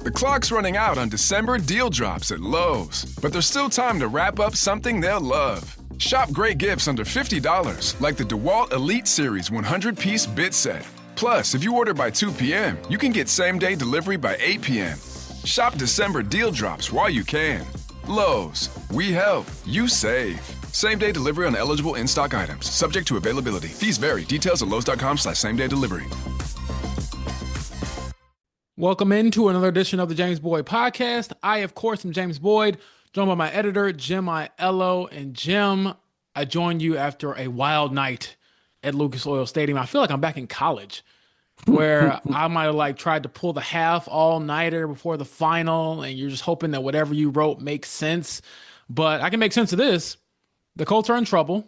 The clock's running out on December deal drops at Lowe's, but there's still time to wrap up something they'll love. Shop great gifts under $50, like the DeWalt Elite Series 100-piece bit set. Plus, if you order by 2 p.m., you can get same-day delivery by 8 p.m. Shop December deal drops while you can. Lowe's, we help, you save. Same-day delivery on eligible in-stock items, subject to availability. Fees vary. Details at lowes.com/same-day delivery. Welcome into another edition of the James Boyd Podcast. I, of course, am James Boyd, joined by my editor, Jim Aiello. And Jim, I joined you after a wild night at Lucas Oil Stadium. I feel like I'm back in college, where I might have tried to pull the half all-nighter before the final, and you're just hoping that whatever you wrote makes sense. But I can make sense of this. The Colts are in trouble.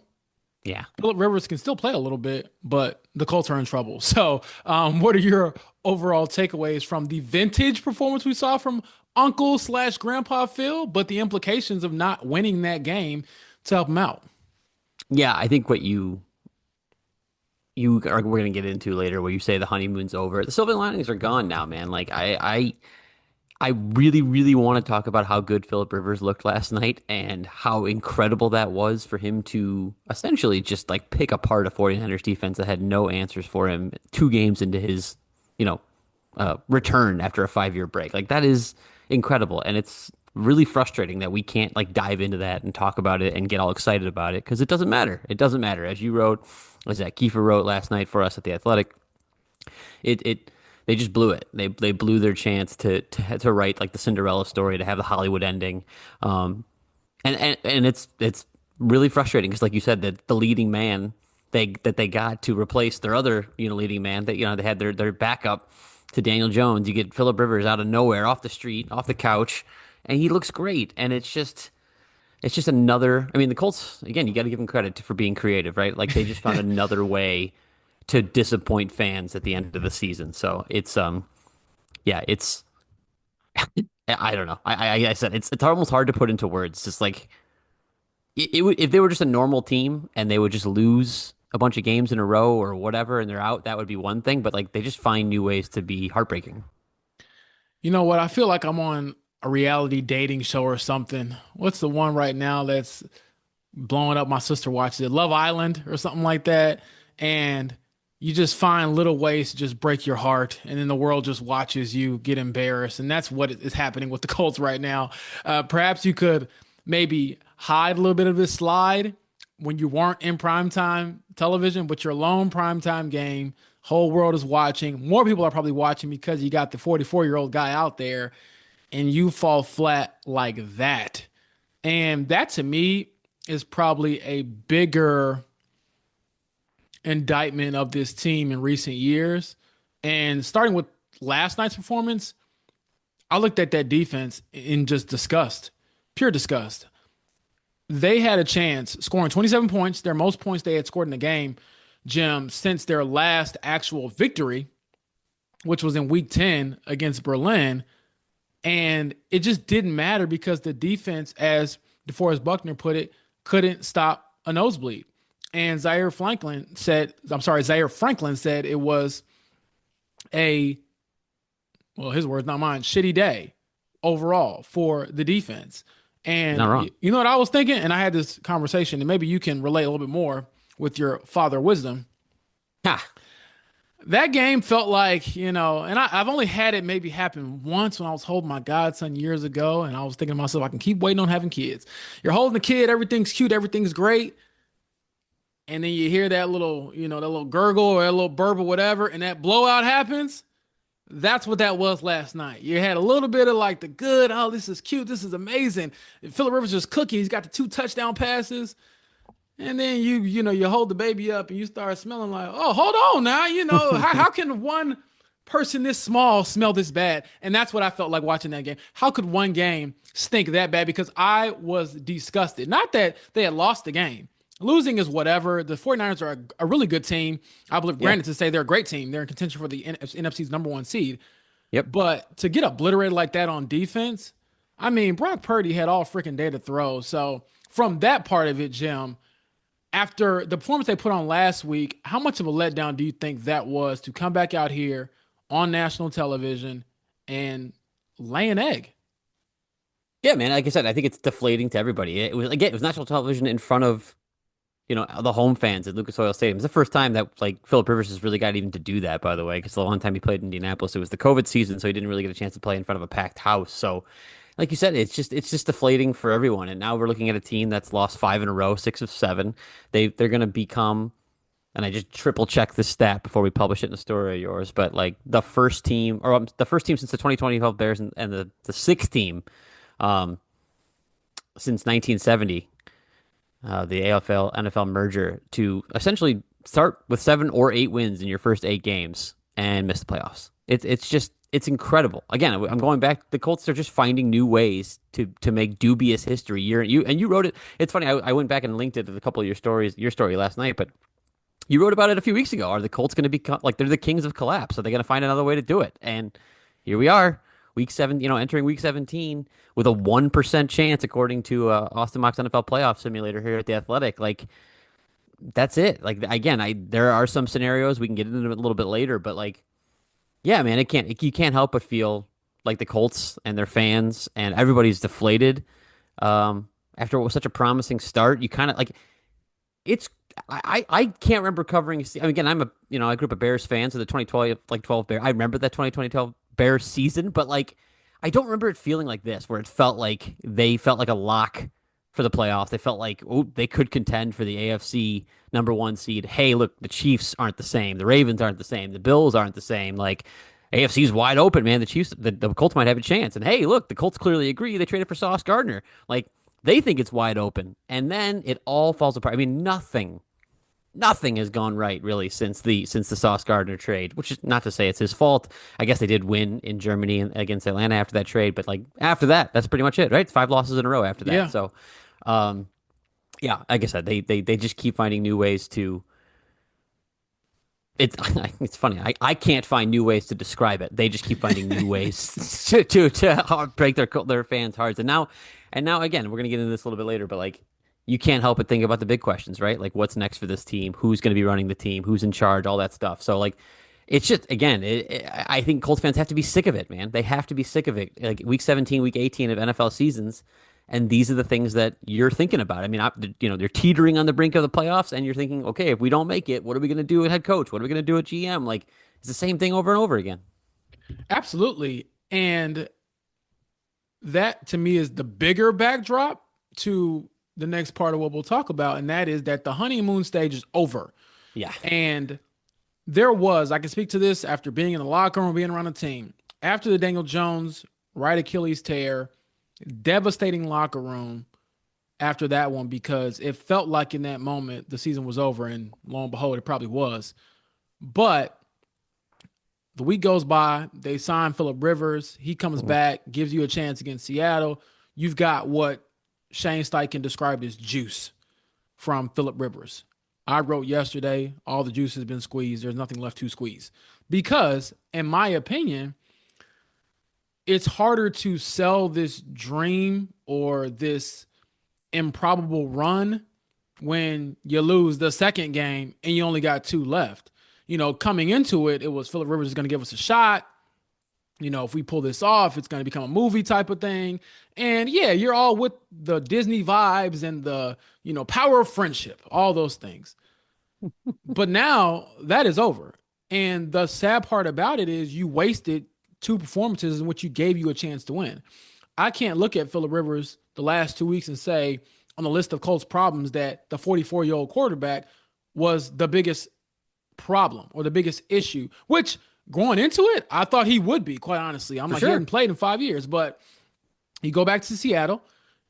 Yeah. Phillip Rivers can still play a little bit, but the Colts are in trouble. So what are your overall takeaways from the vintage performance we saw from Uncle/Grandpa Phil, but the implications of not winning that game to help him out? Yeah, I think what we're going to get into later, where you say the honeymoon's over. The silver linings are gone now, man. I really, really want to talk about how good Phillip Rivers looked last night and how incredible that was for him to essentially just pick apart a 49ers defense that had no answers for him 2 games into his, return after a 5-year break. That is incredible. And it's really frustrating that we can't dive into that and talk about it and get all excited about it, because it doesn't matter. It doesn't matter. As you wrote, as that Kiefer wrote last night for us at The Athletic, they just blew it. They blew their chance to write the Cinderella story, to have the Hollywood ending, and it's really frustrating, because like you said, that the leading man they got to replace their other leading man, that they had their backup to Daniel Jones. You get Phillip Rivers out of nowhere, off the street, off the couch, and he looks great. And it's just another. I mean, the Colts, again, you got to give them credit for being creative, right? They just found another way to disappoint fans at the end of the season. So it's it's I don't know. I said it's almost hard to put into words. Just if they were just a normal team and they would just lose a bunch of games in a row or whatever and they're out, that would be one thing. But they just find new ways to be heartbreaking. You know what? I feel like I'm on a reality dating show or something. What's the one right now that's blowing up? My sister watches it, Love Island or something like that. And you just find little ways to just break your heart, and then the world just watches you get embarrassed. And that's what is happening with the Colts right now. Perhaps you could maybe hide a little bit of this slide when you weren't in primetime television, but your lone primetime game, whole world is watching. More people are probably watching because you got the 44-year-old guy out there, and you fall flat like that. And that, to me, is probably a bigger indictment of this team in recent years. And starting with last night's performance, I looked at that defense in just disgust, pure disgust. They had a chance scoring 27 points, their most points they had scored in the game, Jim, since their last actual victory, which was in week 10 against Berlin. And it just didn't matter because the defense, as DeForest Buckner put it, couldn't stop a nosebleed. And Zaire Franklin said it was his words, not mine, shitty day overall for the defense. And not wrong. You know what I was thinking? And I had this conversation, and maybe you can relate a little bit more with your father wisdom. That game felt like, and I've only had it maybe happen once when I was holding my godson years ago, and I was thinking to myself, I can keep waiting on having kids. You're holding a kid, everything's cute, everything's great. And then you hear that little, that little gurgle or that little burp or whatever, and that blowout happens. That's what that was last night. You had a little bit of the good, oh, this is cute, this is amazing. Phillip Rivers is cooking. He's got the 2 touchdown passes. And then you hold the baby up and you start smelling like, oh, hold on now. How can one person this small smell this bad? And that's what I felt like watching that game. How could one game stink that bad? Because I was disgusted. Not that they had lost the game. Losing is whatever. The 49ers are a really good team. I believe, granted, to say they're a great team. They're in contention for the NFC's number 1 seed. Yep. But to get obliterated like that on defense, I mean, Brock Purdy had all freaking day to throw. So from that part of it, Jim, after the performance they put on last week, how much of a letdown do you think that was to come back out here on national television and lay an egg. Yeah, man. Like I said, I think it's deflating to everybody. It was again, it was national television in front of the home fans at Lucas Oil Stadium. It's the first time that like Philip Rivers has really got even to do that, by the way, because the one time he played in Indianapolis, it was the COVID season, so he didn't really get a chance to play in front of a packed house. So, like you said, it's just deflating for everyone. And now we're looking at a team that's lost five in a row, 6 of 7. They're going to become, and I just triple checked this stat before we publish it in the story of yours, but like the first team since the 2012 Bears and the sixth team um, since 1970, the AFL NFL merger, to essentially start with 7 or 8 wins in your first 8 games and miss the playoffs. It's incredible. Again, I'm going back. The Colts are just finding new ways to make dubious history. You wrote it. It's funny. I went back and linked it to a couple of your story last night, but you wrote about it a few weeks ago. Are the Colts going to become like they're the kings of collapse? Are they going to find another way to do it? And here we are, week 7. Entering week 17 with a 1% chance, according to Austin Mock's NFL playoff simulator here at the Athletic. Like that's it. Like again, there are some scenarios we can get into it a little bit later, but like yeah, man, you can't help but feel like the Colts and their fans and everybody's deflated after what was such a promising start. You kind of like it's I can't remember covering. I mean, again, I grew up a Bears fan, so the 2012 12 Bears. I remember that 2012 Bears season, but like I don't remember it feeling like this, where it felt like they felt like a lock for the playoffs. They felt like they could contend for the AFC #1 seed. Hey, look, the Chiefs aren't the same, the Ravens aren't the same, the Bills aren't the same. Like AFC's wide open, man. The Chiefs, the Colts might have a chance. And hey, look, the Colts clearly agree. They traded for Sauce Gardner. Like they think it's wide open, and then it all falls apart. I mean, nothing has gone right really since the Sauce Gardner trade, which is not to say it's his fault. I guess they did win in Germany and against Atlanta after that trade, but like after that, that's pretty much it, right? 5 losses in a row after that. Yeah. So, yeah, like I said, they just keep finding new ways to. It's it's funny. I can't find new ways to describe it. They just keep finding new ways to break their fans' hearts. And now again, we're gonna get into this a little bit later, but like you can't help but think about the big questions, right? Like what's next for this team? Who's going to be running the team? Who's in charge? All that stuff. So like, it's just again, I think Colts fans have to be sick of it, man. They have to be sick of it. Like week 17, week 18 of NFL seasons, and these are the things that you're thinking about. I mean, they're teetering on the brink of the playoffs, and you're thinking, okay, if we don't make it, what are we going to do at head coach? What are we going to do at GM? Like it's the same thing over and over again. Absolutely. And that to me is the bigger backdrop to the next part of what we'll talk about. And that is that the honeymoon stage is over. Yeah. And I can speak to this after being in the locker room, being around the team. After the Daniel Jones right Achilles tear, devastating locker room after that one, because it felt like in that moment the season was over, and lo and behold, it probably was. But the week goes by, they sign Philip Rivers. He comes back, gives you a chance against Seattle. You've got what Shane Steichen described as juice from Philip Rivers. I wrote yesterday, all the juice has been squeezed. There's nothing left to squeeze. Because, in my opinion, it's harder to sell this dream or this improbable run when you lose the second game and you only got 2 left. Coming into it, it was Philip Rivers is going to give us a shot. If we pull this off, it's going to become a movie type of thing. And yeah, you're all with the Disney vibes and the, power of friendship, all those things. But now that is over. And the sad part about it is you wasted 2 performances in which you gave you a chance to win. I can't look at Philip Rivers the last 2 weeks and say on the list of Colts problems that the 44-year-old quarterback was the biggest problem or the biggest issue, which going into it, I thought he would be, quite honestly. I'm he hadn't played in 5 years, but you go back to Seattle.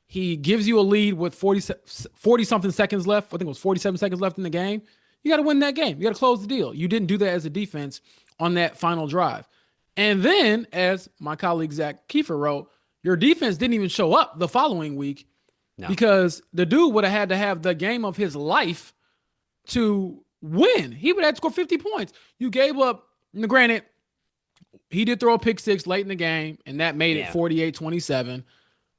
He gives you a lead with 40-something seconds left. I think it was 47 seconds left in the game. You got to win that game. You got to close the deal. You didn't do that as a defense on that final drive. And then, as my colleague Zach Kiefer wrote, your defense didn't even show up the following week because the dude would have had to have the game of his life to win. He would have to score 50 points. You gave up. Now, granted, he did throw a pick 6 late in the game, and that made it 48-27.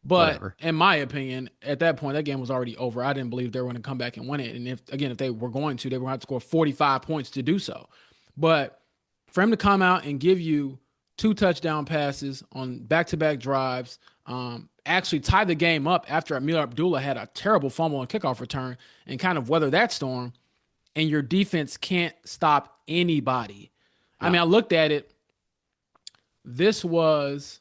But whatever. In my opinion, at that point, that game was already over. I didn't believe they were going to come back and win it. And if they were going to, they were going to have to score 45 points to do so. But for him to come out and give you 2 touchdown passes on back-to-back drives. Actually tied the game up after Amir Abdullah had a terrible fumble and kickoff return and kind of weather that storm. And your defense can't stop anybody. I No. mean, I looked at it. This was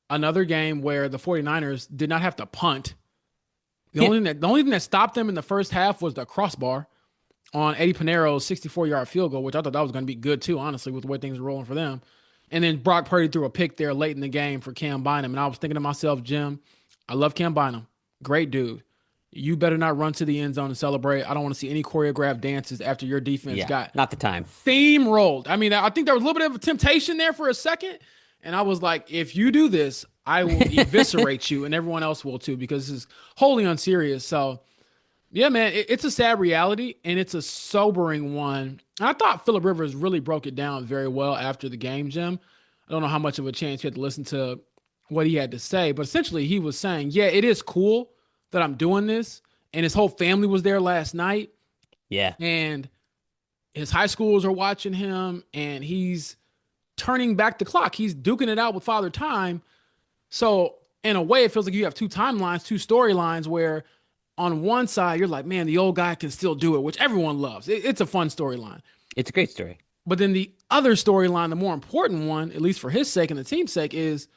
another game where the 49ers did not have to punt. The only thing that stopped them in the first half was the crossbar on Eddie Pinero's 64-yard field goal, which I thought that was going to be good too, honestly, with the way things were rolling for them. And then Brock Purdy threw a pick there late in the game for Cam Bynum. And I was thinking to myself, Jim, I love Cam Bynum. Great dude. You better not run to the end zone and celebrate. I don't want to see any choreographed dances after your defense got Not the time. steamrolled. I mean, I think there was a little bit of a temptation there for a second. And I was like, if you do this, I will eviscerate you, and everyone else will too, because this is wholly unserious. So, yeah, man, it's a sad reality, and it's a sobering one. And I thought Phillip Rivers really broke it down very well after the game, Jim. I don't know how much of a chance you had to listen to what he had to say, but essentially he was saying, yeah, it is cool that I'm doing this. And his whole family was there last night. Yeah. And his high schoolers are watching him, and he's turning back the clock. He's duking it out with Father Time. So in a way, it feels like you have 2 timelines, 2 storylines where on one side, you're like, man, the old guy can still do it, which everyone loves. It's a fun storyline. It's a great story. But then the other storyline, the more important one, at least for his sake and the team's sake, is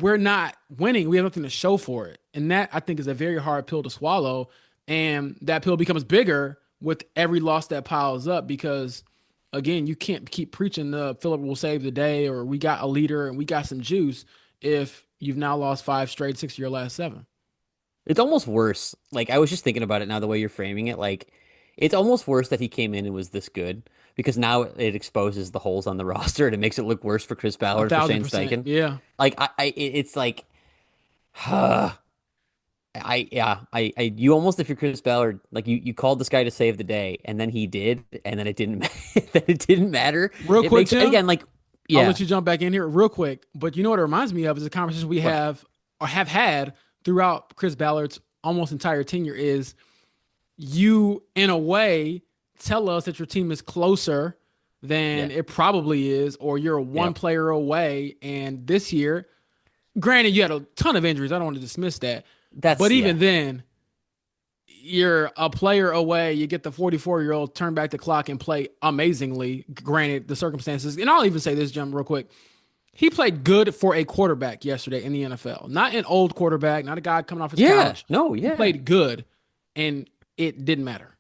we're not winning. We have nothing to show for it. And that, I think, is a very hard pill to swallow. And that pill becomes bigger with every loss that piles up because, again, you can't keep preaching the Phillip will save the day or we got a leader and we got some juice if you've now lost 5 straight, 6 of your last 7. It's almost worse. Like, I was just thinking about it now, the way you're framing it. Like, it's almost worse that he came in and was this good because now it exposes the holes on the roster and it makes it look worse for Chris Ballard, for Shane 1,000%. Steichen. Yeah. Like, it's like, you almost, if you're Chris Ballard, like you called this guy to save the day and then he did, and then it didn't, then it didn't matter. Real It quick, makes, Jim, again, like, I'll yeah, let you jump back in here real quick. But you know what it reminds me of is a conversation we have or have had throughout Chris Ballard's almost entire tenure is you, in a way, tell us that your team is closer than it probably is, or you're one player away. And this year, granted, you had a ton of injuries. I don't want to dismiss that. But even then, you're a player away. You get the 44-year-old turn back the clock and play amazingly, granted the circumstances. And I'll even say this, Jim, real quick. He played good for a quarterback yesterday in the NFL. Not an old quarterback, not a guy coming off his couch. He played good, and it didn't matter.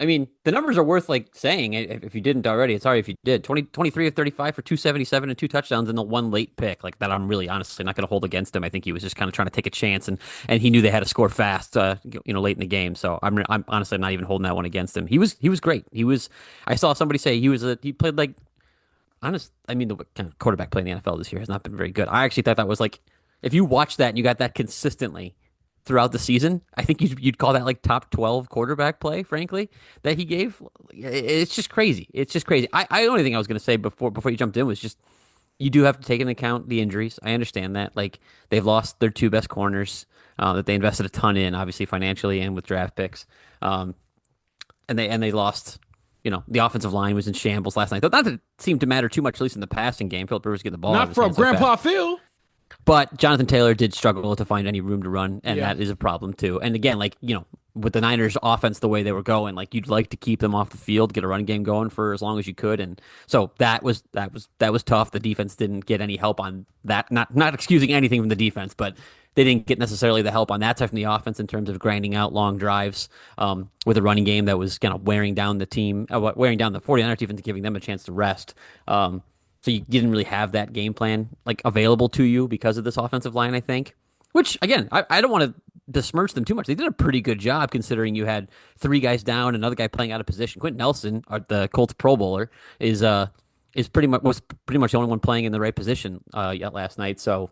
I mean, the numbers are worth like saying if you didn't already. Sorry if you did. 23 of 35 for 277 and 2 touchdowns and the 1 late pick. Like that, I'm really honestly not going to hold against him. I think he was just kind of trying to take a chance, and he knew they had to score fast, late in the game. So I'm honestly not even holding that one against him. He was great. I saw somebody say he played like honest. I mean, the kind of quarterback play in the NFL this year has not been very good. I actually thought that was like if you watch that and you got that consistently throughout the season, I think you'd call that like top 12 quarterback play, frankly, that he gave. It's just crazy. It's just crazy. The only thing I was going to say before you jumped in was just you do have to take into account the injuries. I understand that. Like they've lost their 2 best corners that they invested a ton in, obviously financially and with draft picks. And they lost, the offensive line was in shambles last night. Not that it seemed to matter too much, at least in the passing game. Phillip Rivers getting the ball. Not from Grandpa Phil. But Jonathan Taylor did struggle to find any room to run, and that is a problem too. And again, with the Niners offense the way they were going, like you'd like to keep them off the field, get a run game going for as long as you could. And so that was tough. The defense didn't get any help on that. Not excusing anything from the defense, but they didn't get necessarily the help on that side from the offense in terms of grinding out long drives with a running game that was kind of wearing down the team, wearing down the 49ers defense and giving them a chance to rest. So you didn't really have that game plan like available to you because of this offensive line, I think. Which again, I don't want to besmirch them too much. They did a pretty good job considering you had 3 guys down, another guy playing out of position. Quentin Nelson, the Colts Pro Bowler, was pretty much the only one playing in the right position last night. So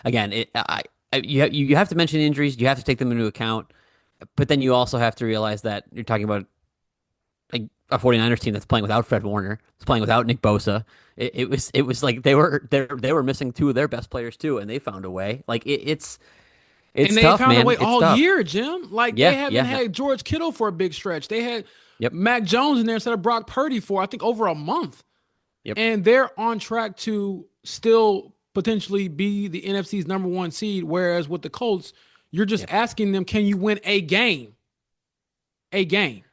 again, you have to mention injuries. You have to take them into account, but then you also have to realize that you're talking about a 49ers team that's playing without Fred Warner, it's playing without Nick Bosa. It was like they were missing 2 of their best players too, and they found a way. Like it's and they tough, found man. a way it's all tough. year, Jim. Like they haven't had George Kittle for a big stretch. They had Yep. Mac Jones in there instead of Brock Purdy for, I think, over a month. Yep. And they're on track to still potentially be the NFC's number one seed. Whereas with the Colts, you're just Yep. asking them, can you win a game? A game.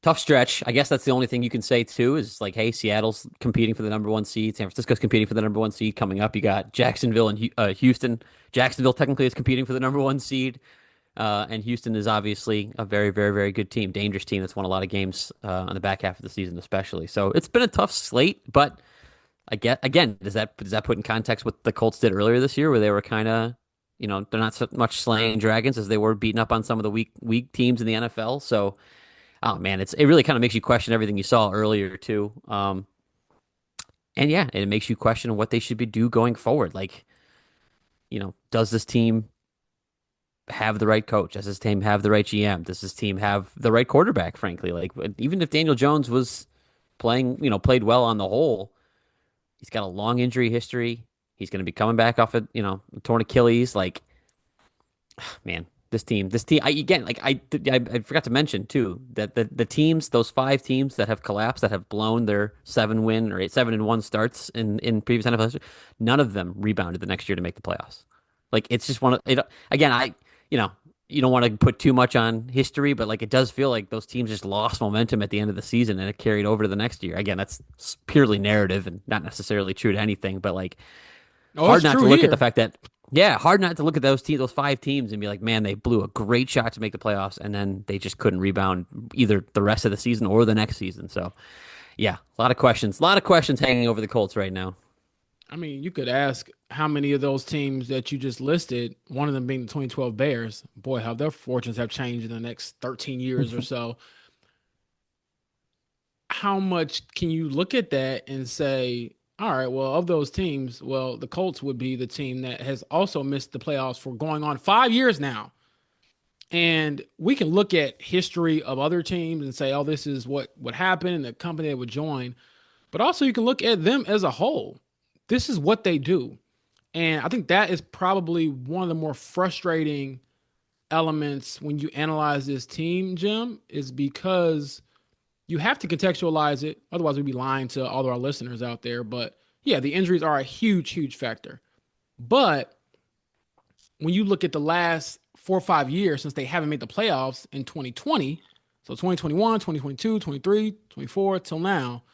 Tough stretch. I guess that's the only thing you can say too is like, hey, Seattle's competing for the number one seed. San Francisco's competing for the number one seed. Coming up, you got Jacksonville and Houston. Jacksonville technically is competing for the number one seed, and Houston is obviously a very, very, very good team, dangerous team that's won a lot of games on the back half of the season, especially. So it's been a tough slate, but I get again, does that put in context what the Colts did earlier this year, where they were kind of, they're not so much slaying dragons as they were beating up on some of the weak teams in the NFL. So. Oh man, it really kind of makes you question everything you saw earlier too. And yeah, it makes you question what they should be do going forward. Like, does this team have the right coach? Does this team have the right GM? Does this team have the right quarterback? Frankly, like even if Daniel Jones was playing, played well on the whole, he's got a long injury history. He's going to be coming back off a torn Achilles. Like, man, this team. I forgot to mention too that the teams, those 5 teams that have collapsed, that have blown their 7-win or 7-1 starts in previous NFL history, none of them rebounded the next year to make the playoffs. Like it's just one of it. Again, you don't want to put too much on history, but like it does feel like those teams just lost momentum at the end of the season and it carried over to the next year. Again, that's purely narrative and not necessarily true to anything, but like hard not to look at the fact that. Yeah, hard not to look at those 5 teams and be like, man, they blew a great shot to make the playoffs, and then they just couldn't rebound either the rest of the season or the next season. So, yeah, a lot of questions hanging over the Colts right now. I mean, you could ask how many of those teams that you just listed, one of them being the 2012 Bears, boy, how their fortunes have changed in the next 13 years or so. How much can you look at that and say, all right, well, of those teams, well, the Colts would be the team that has also missed the playoffs for going on 5 years now. And we can look at history of other teams and say, oh, this is what would happen and the company that would join. But also you can look at them as a whole. This is what they do. And I think that is probably one of the more frustrating elements when you analyze this team, Jim, is because you have to contextualize it. Otherwise, we'd be lying to all of our listeners out there. But yeah, the injuries are a huge, huge factor. But when you look at the last 4 or 5 years since they haven't made the playoffs in 2020, so 2021, 2022, 23, 24 till now,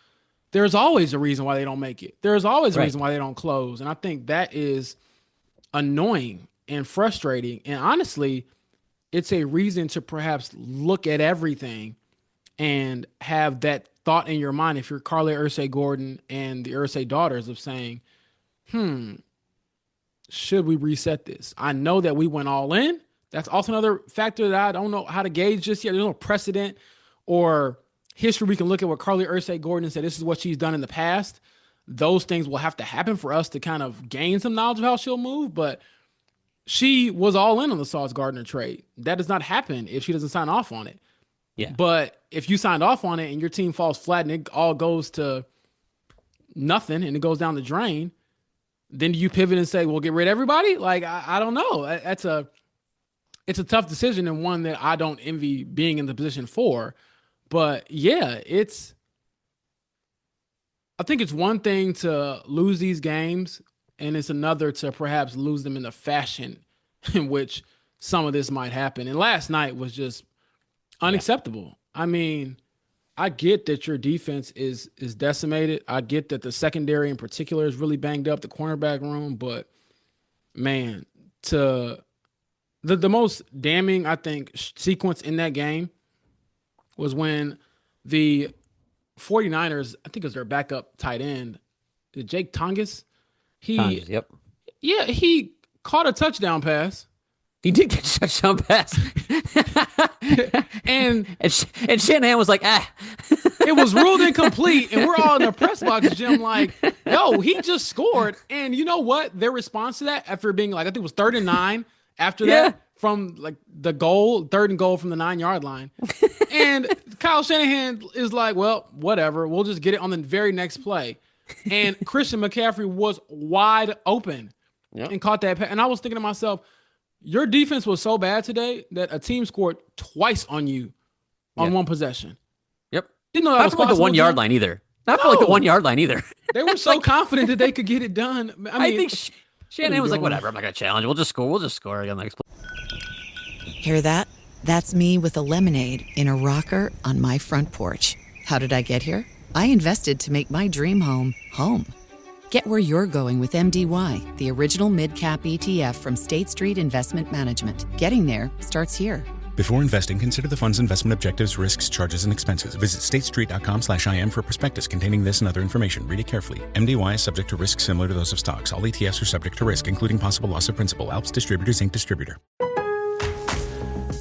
there's always a reason why they don't make it. There's always a reason why they don't close. And I think that is annoying and frustrating. And honestly, it's a reason to perhaps look at everything and have that thought in your mind if you're Carly Ursay Gordon and the Ursay daughters of saying, should we reset this? I know that we went all in. That's also another factor that I don't know how to gauge just yet. There's no precedent or history we can look at what Carly Ursay Gordon said, this is what she's done in the past. Those things will have to happen for us to kind of gain some knowledge of how she'll move. But she was all in on the Sauce Gardner trade. That does not happen if she doesn't sign off on it. Yeah. But if you signed off on it and your team falls flat and it all goes to nothing and it goes down the drain, then do you pivot and say, we'll get rid of everybody? Like, I don't know. It's a tough decision and one that I don't envy being in the position for. But yeah, I think it's one thing to lose these games and it's another to perhaps lose them in the fashion in which some of this might happen. And last night was just unacceptable. Yeah. I mean, I get that your defense is decimated. I get that the secondary in particular is really banged up, the cornerback room, but man, the most damning, I think, sequence in that game was when the 49ers, I think it was their backup tight end, Jake Tonges. Yep. Yeah, he caught a touchdown pass. He did get a touchdown pass. and Shanahan was like, It was ruled incomplete, and we're all in the press box, Jim, like, yo, he just scored. And you know what? Their response to that, after being like, I think it was 3rd and 9 after that, from like the goal, 3rd and goal from the 9-yard line. And Kyle Shanahan is like, well, whatever. We'll just get it on the very next play. And Christian McCaffrey was wide open and caught that pass. And I was thinking to myself, your defense was so bad today that a team scored twice on you on Yeah. one possession. Yep. Didn't know that Not was for like the possible, 1 yard Jim. line either. Not for like the No. 1 yard line either. They were so confident that they could get it done. I I mean, think what are Shanahan we was like, doing? whatever, I'm not gonna challenge. We'll just score. We'll just score again next play. Hear that? That's me with a lemonade in a rocker on my front porch. How did I get here? I invested to make my dream home, home. Get where you're going with MDY, the original mid-cap ETF from State Street Investment Management. Getting there starts here. Before investing, consider the fund's investment objectives, risks, charges, and expenses. Visit statestreet.com/IM for a prospectus containing this and other information. Read it carefully. MDY is subject to risks similar to those of stocks. All ETFs are subject to risk, including possible loss of principal. Alps Distributors, Inc. Distributor.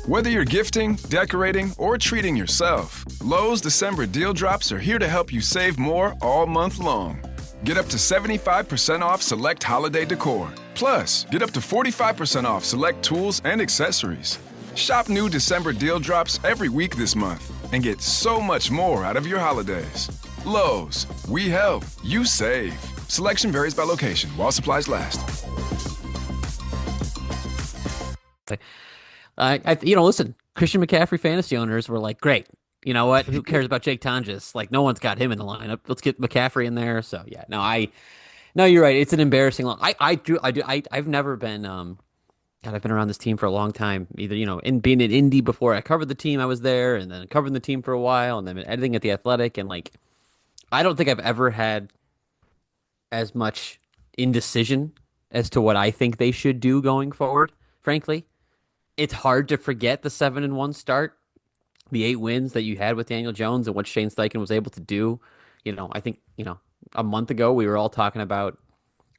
Whether you're gifting, decorating, or treating yourself, Lowe's December deal drops are here to help you save more all month long. Get up to 75% off select holiday decor. Plus, get up to 45% off select tools and accessories. Shop new December deal drops every week this month and get so much more out of your holidays. Lowe's, we help, you save. Selection varies by location while supplies last. Listen, Christian McCaffrey fantasy owners were like, great. You know what? Who cares about Jake Tonjes? Like, no one's got him in the lineup. Let's get McCaffrey in there. So yeah, no, you're right. It's an embarrassing line. I've never been, God, I've been around this team for a long time. Either, in being in Indy before I covered the team, I was there, and then covering the team for a while, and then editing at The Athletic. And like, I don't think I've ever had as much indecision as to what I think they should do going forward, frankly. It's hard to forget the 7-1 start, the 8 wins that you had with Daniel Jones and what Shane Steichen was able to do. I think, a month ago we were all talking about,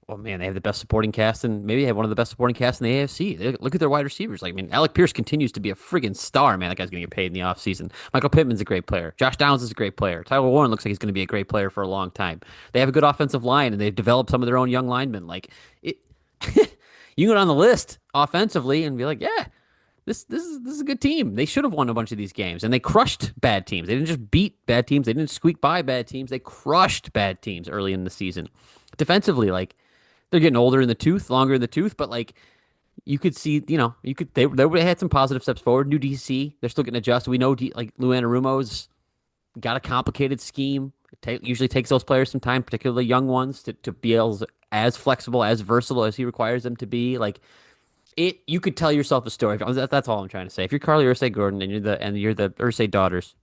oh man, they have the best supporting cast, and maybe they have one of the best supporting casts in the AFC. Look at their wide receivers. Like, I mean, Alec Pierce continues to be a friggin' star, man. That guy's going to get paid in the offseason. Michael Pittman's a great player. Josh Downs is a great player. Tyler Warren looks like he's going to be a great player for a long time. They have a good offensive line, and they've developed some of their own young linemen. Like, it, you go down the list offensively and be like, yeah, This is a good team. They should have won a bunch of these games, and they crushed bad teams. They didn't just beat bad teams. They didn't squeak by bad teams. They crushed bad teams early in the season. Defensively, like, they're getting older in the tooth, longer in the tooth, but like, you could see, they had some positive steps forward. New DC, they're still getting adjusted. We know like Lou Anarumo's got a complicated scheme. It usually takes those players some time, particularly young ones, to be as flexible, as versatile as he requires them to be. Like, you could tell yourself a story. That's all I'm trying to say. If you're Carly Ursay-Gordon and you're the Ursay daughters,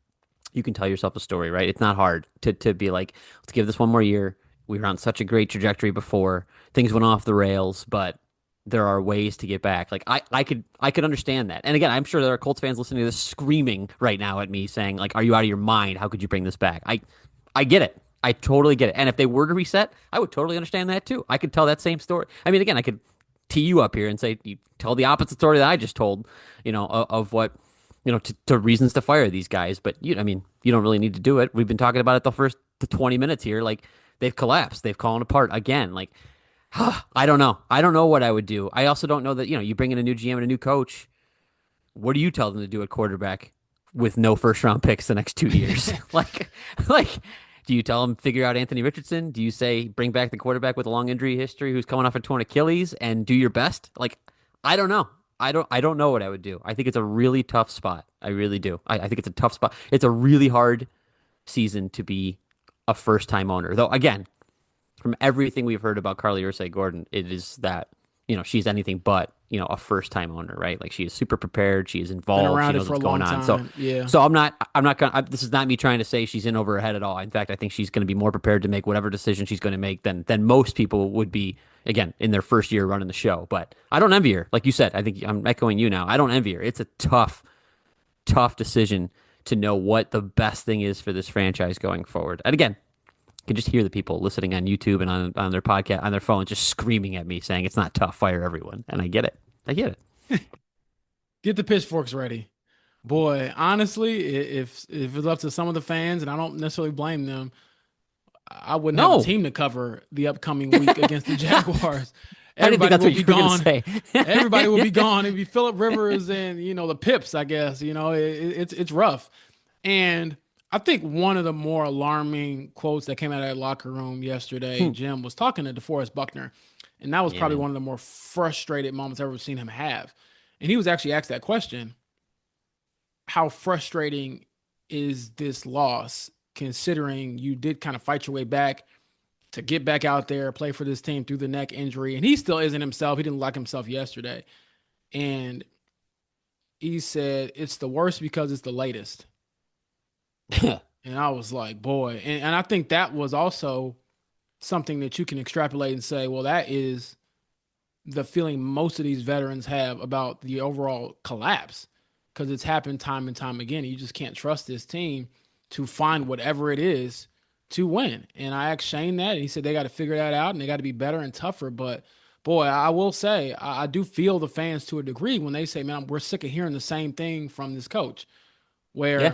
you can tell yourself a story, right? It's not hard to be like, let's give this one more year. We were on such a great trajectory before. Things went off the rails, but there are ways to get back. Like, I could understand that. And again, I'm sure there are Colts fans listening to this screaming right now at me saying, like, are you out of your mind? How could you bring this back? I get it. I totally get it. And if they were to reset, I would totally understand that too. I could tell that same story. I mean, again, I could tee you up here and say, you tell the opposite story that I just told, of what, to reasons to fire these guys. But you don't really need to do it. We've been talking about it the first 20 minutes here. Like, they've collapsed. They've fallen apart again. Like, I don't know. I don't know what I would do. I also don't know that, you bring in a new GM and a new coach. What do you tell them to do at quarterback with no first round picks the next 2 years? like, do you tell them figure out Anthony Richardson? Do you say bring back the quarterback with a long injury history who's coming off a torn Achilles and do your best? Like, I don't know. I don't know what I would do. I think it's a really tough spot. I really do. I think it's a tough spot. It's a really hard season to be a first-time owner. Though, again, from everything we've heard about Carly Ursay-Gordon, it is that, she's anything but, a first-time owner, right? Like, she is super prepared. She is involved. Been around she knows it for what's a long going on. time. Yeah. So I'm not going to, this is not me trying to say she's in over her head at all. In fact, I think she's going to be more prepared to make whatever decision she's going to make than most people would be, again, in their first year running the show. But I don't envy her. Like you said, I think I'm echoing you now. I don't envy her. It's a tough decision to know what the best thing is for this franchise going forward. And again, you can just hear the people listening on YouTube and on their podcast, on their phone, just screaming at me saying it's not tough, fire everyone. And I get it. Get the pitchforks ready. Boy, honestly, if it's up to some of the fans, and I don't necessarily blame them, I wouldn't have a team to cover the upcoming week against the Jaguars. Everybody will be gone. Everybody will be gone. It'd be Phillip Rivers and, the Pips, I guess. It's rough. And I think one of the more alarming quotes that came out of that locker room yesterday, Jim was talking to DeForest Buckner, and that was probably one of the more frustrated moments I've ever seen him have. And he was actually asked that question, how frustrating is this loss, considering you did kind of fight your way back to get back out there, play for this team through the neck injury, and he still isn't himself. He didn't like himself yesterday. And he said, it's the worst because it's the latest. And I was like, boy. And I think that was also something that you can extrapolate and say, well, that is the feeling most of these veterans have about the overall collapse, because it's happened time and time again. You just can't trust this team to find whatever it is to win. And I asked Shane that, and he said they got to figure that out and they got to be better and tougher. But boy, I will say, I do feel the fans to a degree when they say, man, we're sick of hearing the same thing from this coach, where Yeah.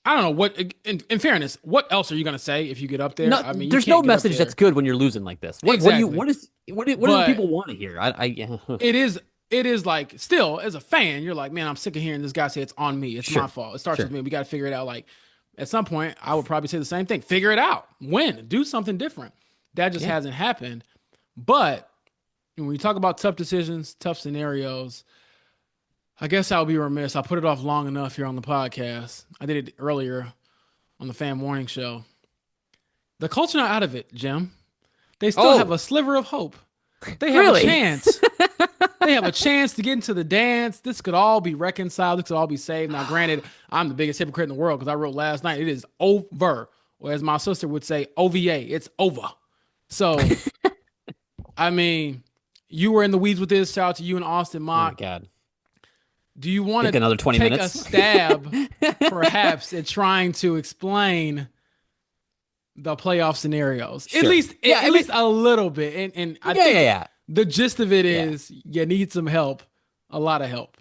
I don't know what, in fairness, what else are you going to say if you get up there? No, I mean, there's no message that's good when you're losing like this. What do the people want to hear? It is like, still, as a fan, you're like, man, I'm sick of hearing this guy say it's on me. It's my fault. It starts with me. We got to figure it out. Like, at some point, I would probably say the same thing. Figure it out. Win. Do something different. That just hasn't happened. But when we talk about tough decisions, tough scenarios, I guess I'll be remiss. I put it off long enough here on the podcast. I did it earlier on the Fan Morning Show. The Colts are not out of it, Jim. They still have a sliver of hope. They have a chance. They have a chance to get into the dance. This could all be reconciled. This could all be saved. Now, granted, I'm the biggest hypocrite in the world because I wrote last night, it is over. Or as my sister would say, OVA, it's over. So, I mean, you were in the weeds with this. Shout out to you and Austin Mock. Oh, my God. Do you want to another 20 take minutes? a stab, perhaps, at trying to explain the playoff scenarios? Sure. At least a little bit. And I think the gist of it is you need some help, a lot of help.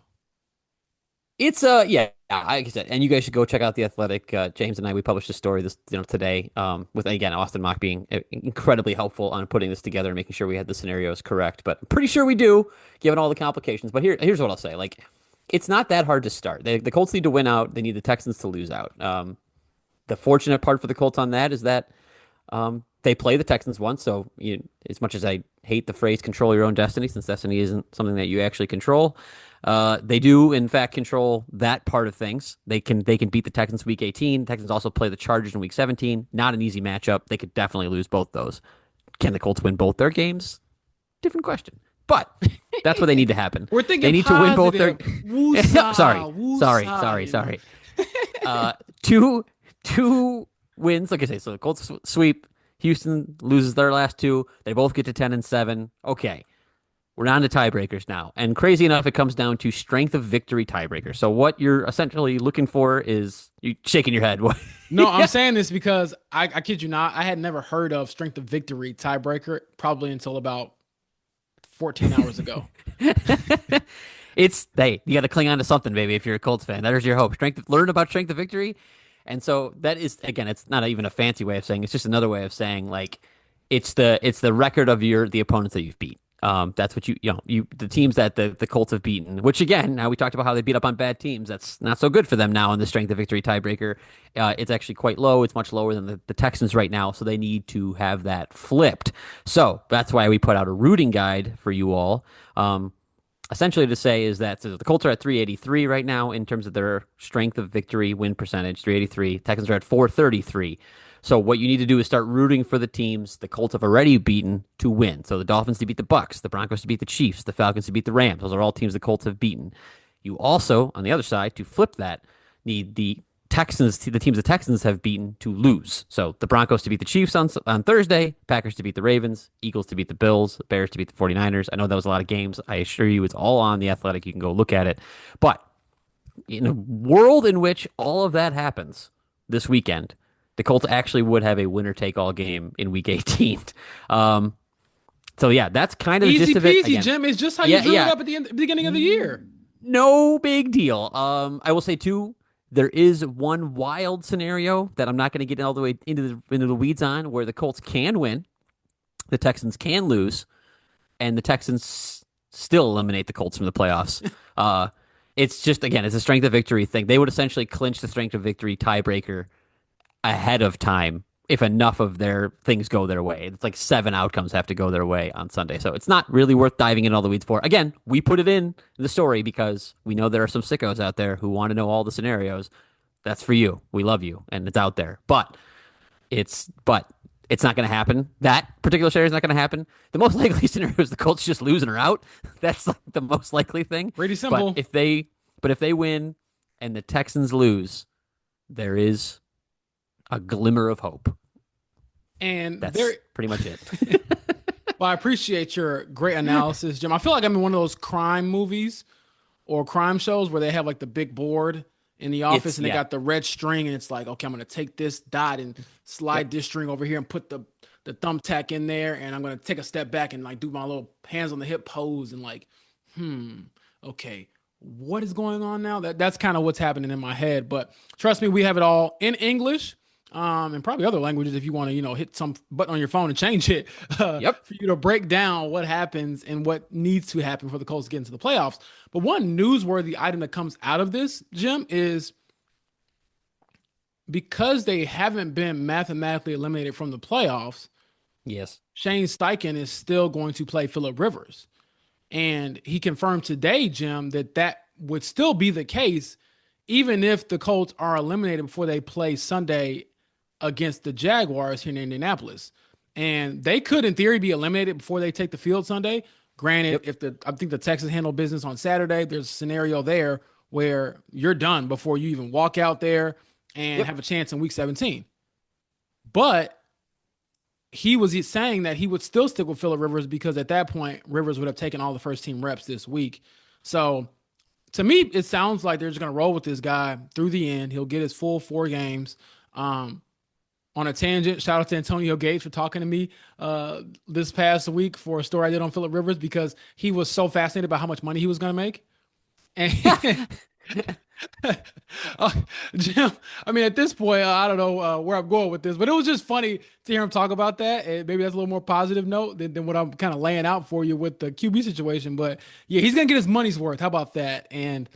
It's like I said, and you guys should go check out The Athletic. James and I, we published a story today with, again, Austin Mock being incredibly helpful on putting this together and making sure we had the scenarios correct. But I'm pretty sure we do, given all the complications. But here's what I'll say. Like, it's not that hard to start. The Colts need to win out. They need the Texans to lose out. The fortunate part for the Colts on that is that they play the Texans once. So as much as I hate the phrase control your own destiny, since destiny isn't something that you actually control, they do, in fact, control that part of things. They can beat the Texans week 18. The Texans also play the Chargers in week 17. Not an easy matchup. They could definitely lose both those. Can the Colts win both their games? Different question. But that's what they need to happen. We're thinking they need positive. To win both their. Sorry. 2 wins. Like I say, so the Colts sweep. Houston loses their last 2. They both get to 10-7. Okay. We're on to tiebreakers now. And crazy enough, it comes down to strength of victory tiebreaker. So what you're essentially looking for is you shaking your head. No, I'm saying this because I kid you not, I had never heard of strength of victory tiebreaker probably until about 14 hours ago. You got to cling on to something, baby, if you're a Colts fan. That is your hope. Learn about strength of victory. And so that is, again, it's not even a fancy way of saying, it's just another way of saying, like, it's the record of the opponents that you've beat. That's what the teams that the Colts have beaten, which again, now we talked about how they beat up on bad teams. That's not so good for them now in the strength of victory tiebreaker. It's actually quite low. It's much lower than the Texans right now. So they need to have that flipped. So that's why we put out a rooting guide for you all. Essentially to say is that the Colts are at 383 right now in terms of their strength of victory win percentage, 383. Texans are at 433. So what you need to do is start rooting for the teams the Colts have already beaten to win. So the Dolphins to beat the Bucks, the Broncos to beat the Chiefs, the Falcons to beat the Rams. Those are all teams the Colts have beaten. You also, on the other side, to flip that, need the teams the Texans have beaten to lose. So the Broncos to beat the Chiefs on Thursday, Packers to beat the Ravens, Eagles to beat the Bills, Bears to beat the 49ers. I know that was a lot of games. I assure you it's all on The Athletic. You can go look at it. But in a world in which all of that happens this weekend, the Colts actually would have a winner-take-all game in Week 18. So, yeah, that's kind of the gist of it. Easy peasy, Jim. It's just how you drew it up at the beginning of the year. No big deal. I will say, too, there is one wild scenario that I'm not going to get all the way into the weeds on, where the Colts can win, the Texans can lose, and the Texans still eliminate the Colts from the playoffs. It's just, again, it's a strength of victory thing. They would essentially clinch the strength of victory tiebreaker ahead of time if enough of their things go their way. It's like 7 outcomes have to go their way on Sunday. So it's not really worth diving in all the weeds for. Again, we put it in the story because we know there are some sickos out there who want to know all the scenarios. That's for you. We love you, and it's out there. But it's not going to happen. That particular scenario is not going to happen. The most likely scenario is the Colts just lose and are out. That's like the most likely thing. Pretty simple. But if they win and the Texans lose, there is a glimmer of hope. And That's pretty much it. Well, I appreciate your great analysis, Jim. I feel like I'm in one of those crime movies or crime shows where they have like the big board in the office and they got the red string and it's like, okay, I'm going to take this dot and slide this string over here and put the thumbtack in there. And I'm going to take a step back and like do my little hands on the hip pose and like, okay, what is going on now? That's kind of what's happening in my head. But trust me, we have it all in English. And probably other languages if you want to, hit some button on your phone and change it for you to break down what happens and what needs to happen for the Colts to get into the playoffs. But one newsworthy item that comes out of this, Jim, is because they haven't been mathematically eliminated from the playoffs. Yes. Shane Steichen is still going to play Phillip Rivers. And he confirmed today, Jim, that would still be the case even if the Colts are eliminated before they play Sunday against the Jaguars here in Indianapolis. And they could, in theory, be eliminated before they take the field Sunday. Granted, I think the Texans handle business on Saturday, there's a scenario there where you're done before you even walk out there and have a chance in week 17. But he was saying that he would still stick with Phillip Rivers because at that point, Rivers would have taken all the first team reps this week. So to me, it sounds like they're just going to roll with this guy through the end. He'll get his full 4 games. On a tangent, shout out to Antonio Gates for talking to me this past week for a story I did on Phillip Rivers because he was so fascinated by how much money he was going to make. And Jim, I mean, at this point, I don't know where I'm going with this, but it was just funny to hear him talk about that. And maybe that's a little more positive note than what I'm kind of laying out for you with the QB situation. But yeah, he's going to get his money's worth. How about that? And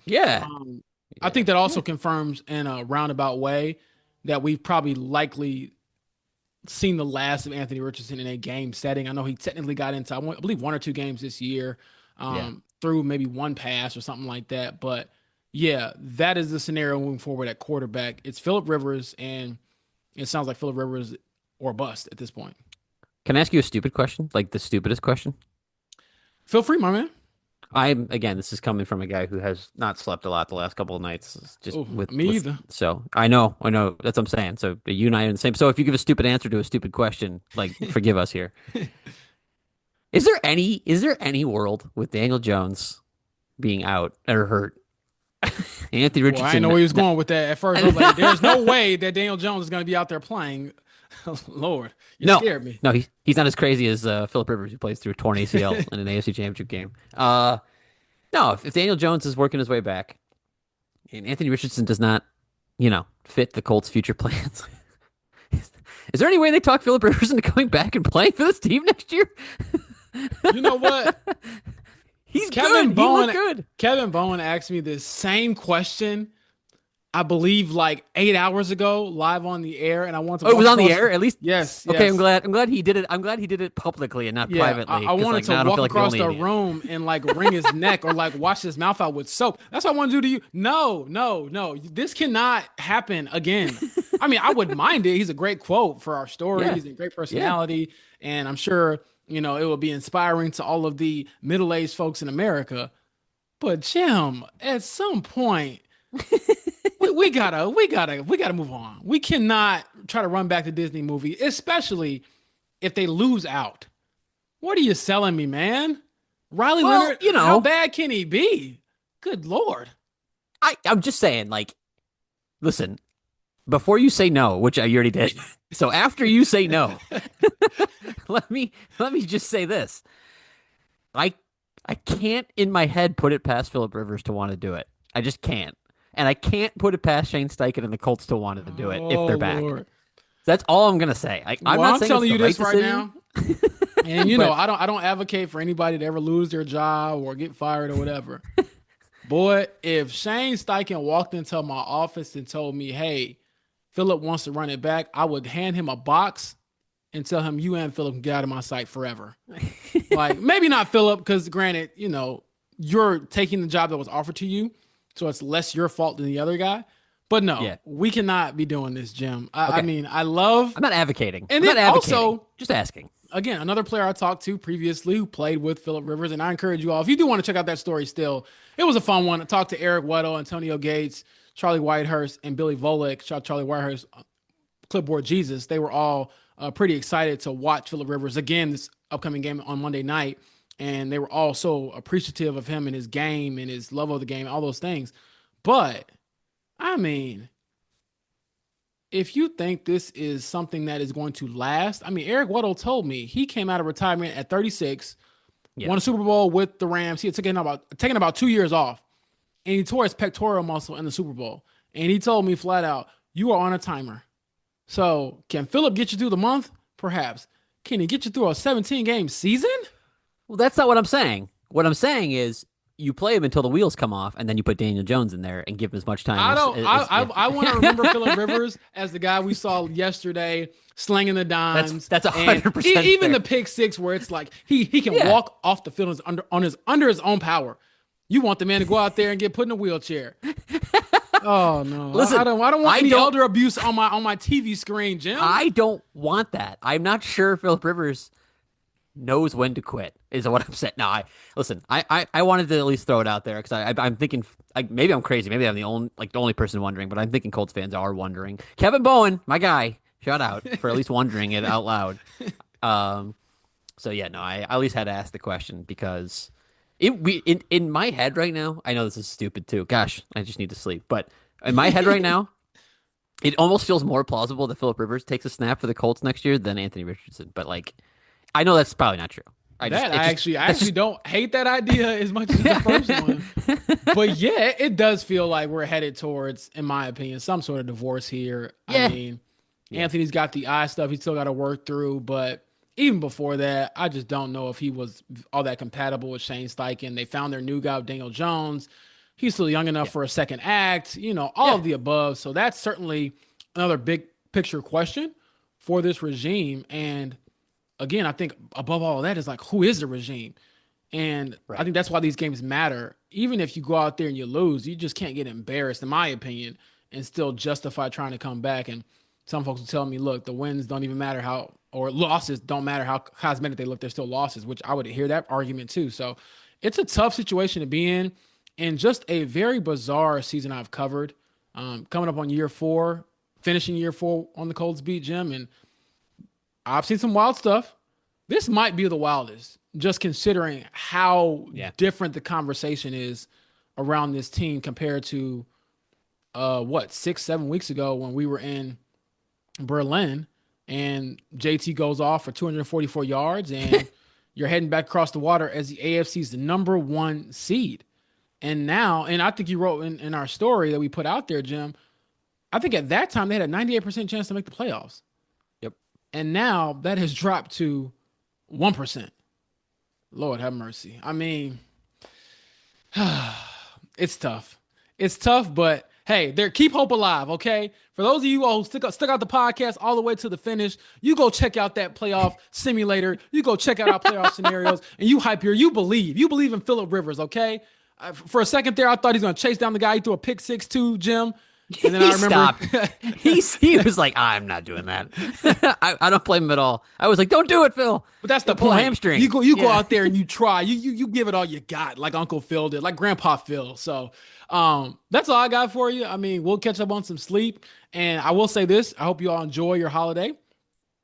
I think that also confirms in a roundabout way that we've probably likely seen the last of Anthony Richardson in a game setting. I know he technically got into, I believe, 1 or 2 games this year through maybe 1 pass or something like that. But yeah, that is the scenario moving forward at quarterback. It's Phillip Rivers, and it sounds like Phillip Rivers or bust at this point. Can I ask you a stupid question? Like the stupidest question? Feel free, my man. Again, this is coming from a guy who has not slept a lot the last couple of nights. Me either. So I know. That's what I'm saying. So you and I are the same. So if you give a stupid answer to a stupid question, like forgive us here. Is there any world with Daniel Jones being out or hurt? Anthony Richardson. Well, I didn't know where he was going with that at first. I was like, there's no way that Daniel Jones is going to be out there playing. Lord, you scared me. No, he's not as crazy as Phillip Rivers, who plays through a torn ACL in an AFC Championship game. No, if Daniel Jones is working his way back, and Anthony Richardson does not, fit the Colts' future plans, is there any way they talk Phillip Rivers into coming back and playing for this team next year? You know what? He's good. He looked good. Kevin Bowen asked me this same question, I believe, like 8 hours ago, live on the air, and I want to. Oh, it was on the air, at least. Yes. Okay, yes. I'm glad he did it. I'm glad he did it publicly and not privately. I wanted to walk across the room and like wring his neck or like wash his mouth out with soap. That's what I want to do to you. No. This cannot happen again. I mean, I wouldn't mind it. He's a great quote for our story. Yeah. He's a great personality, and I'm sure it will be inspiring to all of the middle-aged folks in America. But Jim, at some point. We gotta move on. We cannot try to run back the Disney movie, especially if they lose out. What are you selling me, man? Riley Leonard, how bad can he be? Good Lord. I'm just saying, like, listen, before you say no, which I already did. So after you say no, let me just say this. I can't in my head put it past Phillip Rivers to want to do it. I just can't. And I can't put it past Shane Steichen and the Colts to wanted to do it if they're back. Lord. That's all I'm gonna say. I'm telling you this right now. And but, I don't advocate for anybody to ever lose their job or get fired or whatever. Boy, if Shane Steichen walked into my office and told me, "Hey, Phillip wants to run it back," I would hand him a box and tell him, "You and Phillip can get out of my sight forever." Like maybe not Phillip, because granted, you're taking the job that was offered to you. So it's less your fault than the other guy. But no, Yeah. we cannot be doing this, Jim. I Okay. mean, I love, I'm not advocating. and I'm then not advocating. also, Just asking. again, another player I talked to previously who played with Phillip Rivers, and I encourage you all, if you do want to check out that story still, it was a fun one. I talked to Eric Weddle, Antonio Gates, Charlie Whitehurst, and Billy Volek. Shout out Charlie Whitehurst, Clipboard Jesus. They were all pretty excited to watch Phillip Rivers again this upcoming game on Monday night, and they were all so appreciative of him and his game and his love of the game, all those things. But, I mean, if you think this is something that is going to last, I mean, Eric Weddle told me he came out of retirement at 36, won a Super Bowl with the Rams. He had taken about 2 years off, and he tore his pectoral muscle in the Super Bowl. And he told me flat out, you are on a timer. So can Phillip get you through the month? Perhaps. Can he get you through a 17-game season? Well, that's not what I'm saying. What I'm saying is you play him until the wheels come off, and then you put Daniel Jones in there and give him as much time. I want to remember Phillip Rivers as the guy we saw yesterday slinging the dimes. That's 100%. Even the pick six where it's like he can walk off the field under his own power. You want the man to go out there and get put in a wheelchair. Oh no! Listen, I don't want any elder abuse on my TV screen, Jim. I don't want that. I'm not sure Phillip Rivers knows when to quit. Is what I'm saying. No, I wanted to at least throw it out there because I'm thinking maybe I'm crazy. Maybe I'm the only person wondering, but I'm thinking Colts fans are wondering. Kevin Bowen, my guy, shout out for at least wondering it out loud. So yeah, no, I at least had to ask the question because. In my head right now, I know this is stupid too. Gosh, I just need to sleep. But in my head right now, it almost feels more plausible that Phillip Rivers takes a snap for the Colts next year than Anthony Richardson. But I know that's probably not true. I actually don't hate that idea as much as the first one. But yeah, it does feel like we're headed towards, in my opinion, some sort of divorce here. Yeah. I mean, Anthony's got the eye stuff he's still got to work through, but even before that, I just don't know if he was all that compatible with Shane Steichen. They found their new guy, Daniel Jones. He's still young enough for a second act, all of the above. So that's certainly another big picture question for this regime. And again, I think above all of that is who is the regime? And I think that's why these games matter. Even if you go out there and you lose, you just can't get embarrassed, in my opinion, and still justify trying to come back. And some folks will tell me, look, the wins don't even matter or losses don't matter how cosmetic they look. They're still losses, which I would hear that argument too. So it's a tough situation to be in and just a very bizarre season I've covered. Coming up on year 4, finishing year 4 on the Colts beat, Jim. And I've seen some wild stuff. This might be the wildest, just considering how different the conversation is around this team compared to 6-7 weeks ago when we were in Berlin and JT goes off for 244 yards and you're heading back across the water as the AFC's the number 1 seed. And now, and I think you wrote in our story that we put out there, Jim, I think at that time they had a 98% chance to make the playoffs. Yep. And now that has dropped to 1%. Lord have mercy. I mean, it's tough. It's tough, but hey, keep hope alive, okay? For those of you all who stuck out the podcast all the way to the finish, you go check out that playoff simulator. You go check out our playoff scenarios, and you believe. You believe in Phillip Rivers, okay? For a second there, I thought he's going to chase down the guy he threw a pick 6 to, Jim. And then I remember he was like, I'm not doing that. I don't blame him at all. I was like, don't do it, Phil. But that's the pull point. Hamstring. You go out there and you try. You give it all you got, like Uncle Phil did, like Grandpa Phil. So that's all I got for you. I mean, we'll catch up on some sleep. And I will say this, I hope you all enjoy your holiday.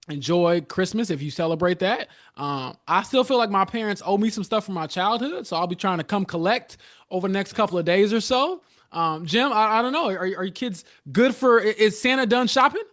Enjoy Christmas if you celebrate that. I still feel like my parents owe me some stuff from my childhood, so I'll be trying to come collect over the next couple of days or so. Jim, I don't know. Are your kids good is Santa done shopping?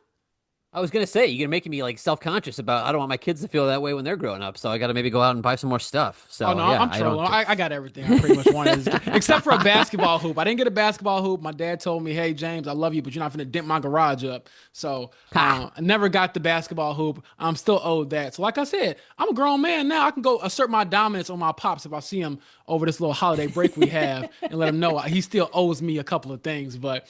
I was going to say, you're going to make me self-conscious about, I don't want my kids to feel that way when they're growing up. So I got to maybe go out and buy some more stuff. So I'm trolling. I got everything I pretty much wanted, except for a basketball hoop. I didn't get a basketball hoop. My dad told me, hey, James, I love you, but you're not going to dent my garage up. So I never got the basketball hoop. I'm still owed that. So like I said, I'm a grown man now. I can go assert my dominance on my pops if I see him over this little holiday break we have and let him know he still owes me a couple of things. But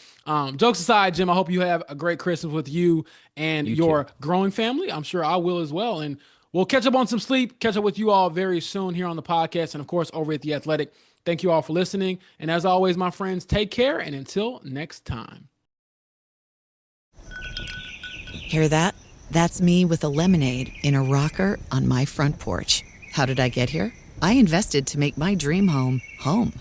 jokes aside, Jim, I hope you have a great Christmas with you and your growing family. I'm sure I will as well. And we'll catch up on some sleep, catch up with you all very soon here on the podcast. And of course, over at The Athletic. Thank you all for listening. And as always, my friends, take care. And until next time. Hear that? That's me with a lemonade in a rocker on my front porch. How did I get here? I invested to make my dream home, home.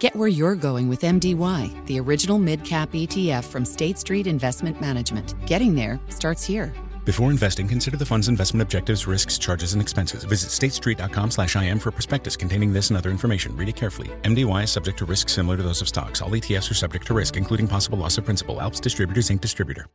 Get where you're going with MDY, the original mid-cap ETF from State Street Investment Management. Getting there starts here. Before investing, consider the fund's investment objectives, risks, charges, and expenses. Visit statestreet.com/IM for prospectus containing this and other information. Read it carefully. MDY is subject to risks similar to those of stocks. All ETFs are subject to risk, including possible loss of principal. ALPS Distributors, Inc. Distributor.